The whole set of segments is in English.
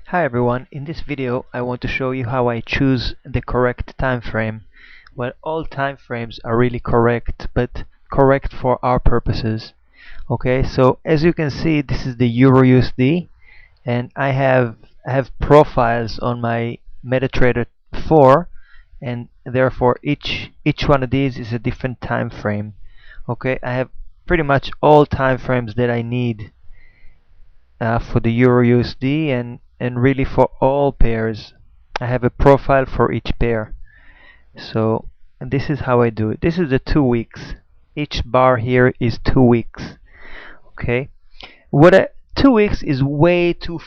Hi everyone, in this video I want to show you how I choose the correct time frame. Well, all time frames are really correct, but correct for our purposes. Okay, so as you can see, this is the Euro USD, and I have profiles on my MetaTrader 4, and therefore each one of these is a different time frame. Okay, I have pretty much all time frames that I need for the Euro USD and really for all pairs. I have a profile for each pair. So and this is how I do it. This is the 2 weeks. Each bar here is 2 weeks. Okay. 2 weeks is way too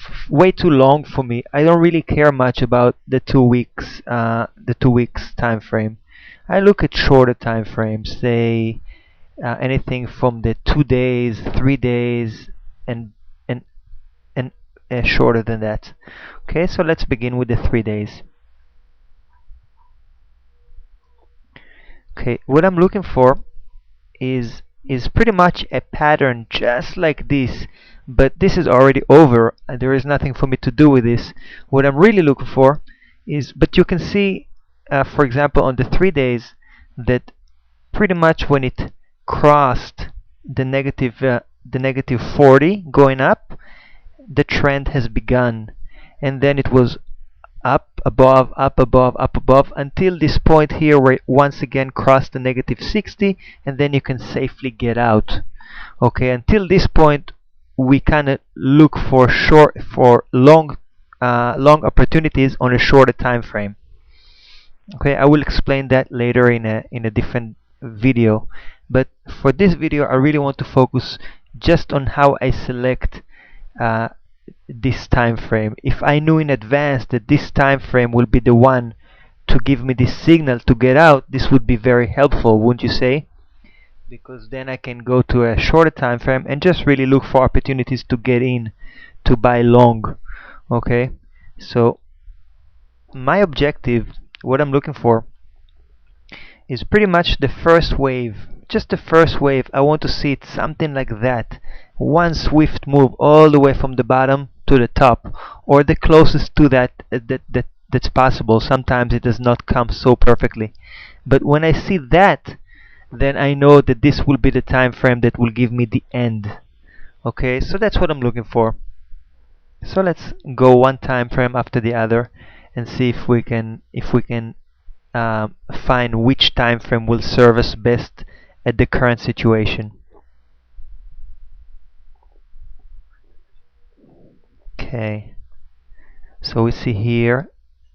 long for me. I don't really care much about the 2 weeks time frame. I look at shorter time frames, say anything from the 2 days, 3 days, and and and shorter than that. Okay, so let's begin with the 3 days. Okay, what I'm looking for is pretty much a pattern just like this, but this is already over and there is nothing for me to do with this. What I'm really looking for is, but you can see, for example, on the 3 days, that pretty much when it crossed the negative 40 going up, the trend has begun, and then it was up, above, up, above, up, above, until this point here where it once again crossed the negative 60, and then you can safely get out. Okay, until this point we kind of look for long opportunities on a shorter time frame. Okay, I will explain that later in a different video, but for this video I really want to focus just on how I select uh, this time frame. If I knew in advance that this time frame will be the one to give me this signal to get out, this would be very helpful, wouldn't you say? Because then I can go to a shorter time frame and just really look for opportunities to get in, to buy long. Okay, so my objective, what I'm looking for, is pretty much the first wave. Just the first wave. I want to see it something like that. One swift move all the way from the bottom to the top, or the closest to that's possible. Sometimes it does not come so perfectly. But when I see that, then I know that this will be the time frame that will give me the end. Okay, so that's what I'm looking for. So let's go one time frame after the other and see if we can find which time frame will serve us best at the current situation. Okay, so we see here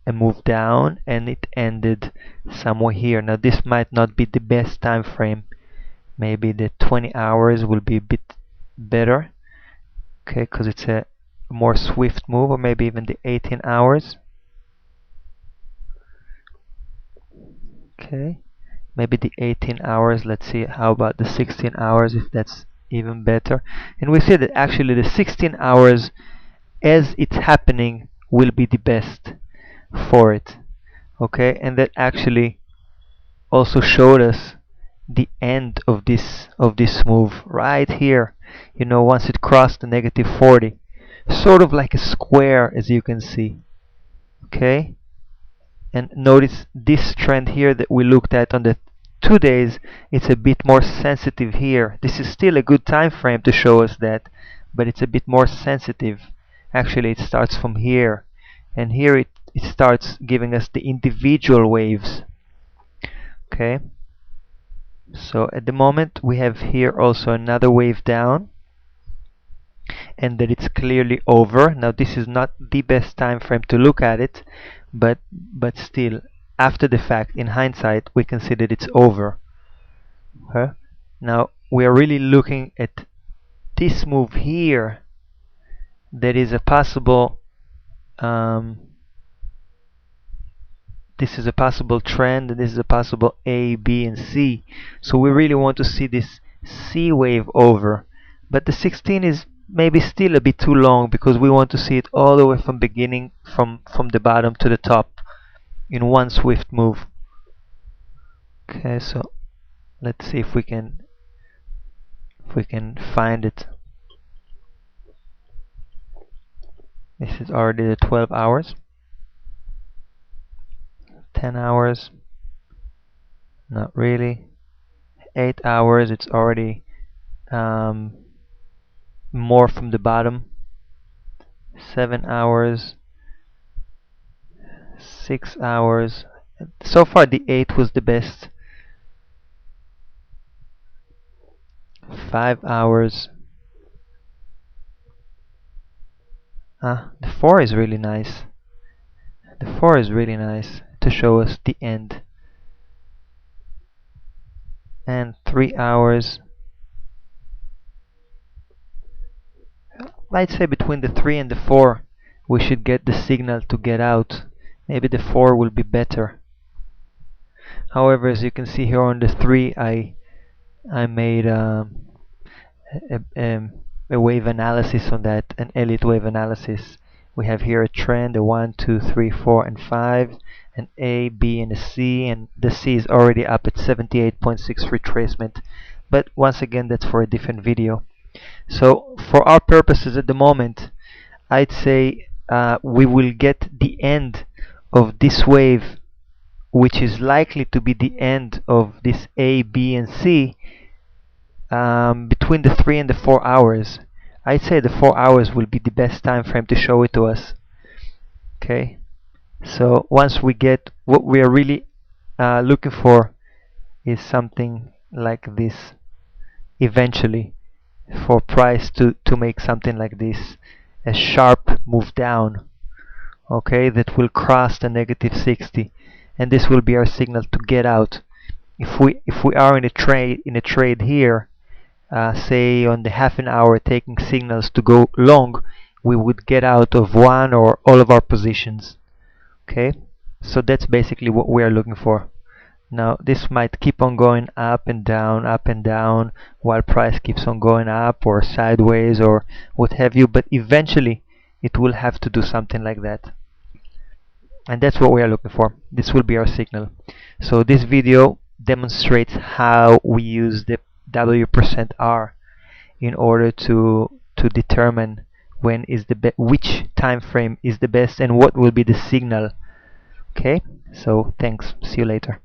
a move down and it ended somewhere here. Now this might not be the best time frame. Maybe the 20 hours will be a bit better. Okay, because it's a more swift move, or maybe even the 18 hours. Okay, maybe the 18 hours. Let's see, how about the 16 hours, if that's even better. And we see that actually the 16 hours as it's happening will be the best for it. Okay, and that actually also showed us the end of this move right here. You know, once it crossed the negative 40, sort of like a square, as you can see. Okay, and notice this trend here that we looked at on the 2 days, it's a bit more sensitive here. This is still a good time frame to show us that, but it's a bit more sensitive. Actually, it starts from here, and here it starts giving us the individual waves. Okay, so at the moment we have here also another wave down, and that it's clearly over. Now this is not the best time frame to look at it, but still, after the fact, in hindsight, we can see that it's over. Okay? Now we are really looking at this move here. That is a possible this is a possible trend, and this is a possible A, B, and C. So we really want to see this C wave over. But the 16 is maybe still a bit too long, because we want to see it all the way from beginning, from the bottom to the top, in one swift move. Okay, so let's see if we can find it. This is already the 12 hours. 10 hours, not really. 8 hours, it's already more from the bottom. 7 hours, 6 hours. So far the 8 was the best. 5 hours. The 4 is really nice. The 4 is really nice to show us the end. And 3 hours. I'd say between the 3 and the 4 we should get the signal to get out. Maybe the 4 will be better. However, as you can see here on the 3, I made a wave analysis on that, an Elliott wave analysis. We have here a trend, a 1, 2, 3, 4, and 5, an A, B, and a C, and the C is already up at 78.6 retracement. But once again, that's for a different video. So for our purposes at the moment, I'd say we will get the end of this wave, which is likely to be the end of this A, B, and C, between the 3 and the 4 hours. I'd say the 4 hours will be the best time frame to show it to us. Okay, so once we get what we are really looking for is something like this eventually, for price to make something like this, a sharp move down, okay, that will cross the negative 60, and this will be our signal to get out. If we are in a trade here, say on the half an hour, taking signals to go long, we would get out of one or all of our positions. Okay, so that's basically what we are looking for. Now this might keep on going up and down while price keeps on going up or sideways or what have you, but eventually it will have to do something like that, and that's what we are looking for. This will be our signal. So this video demonstrates how we use the W%R in order to determine when is the which time frame is the best and what will be the signal. Okay, so thanks, see you later.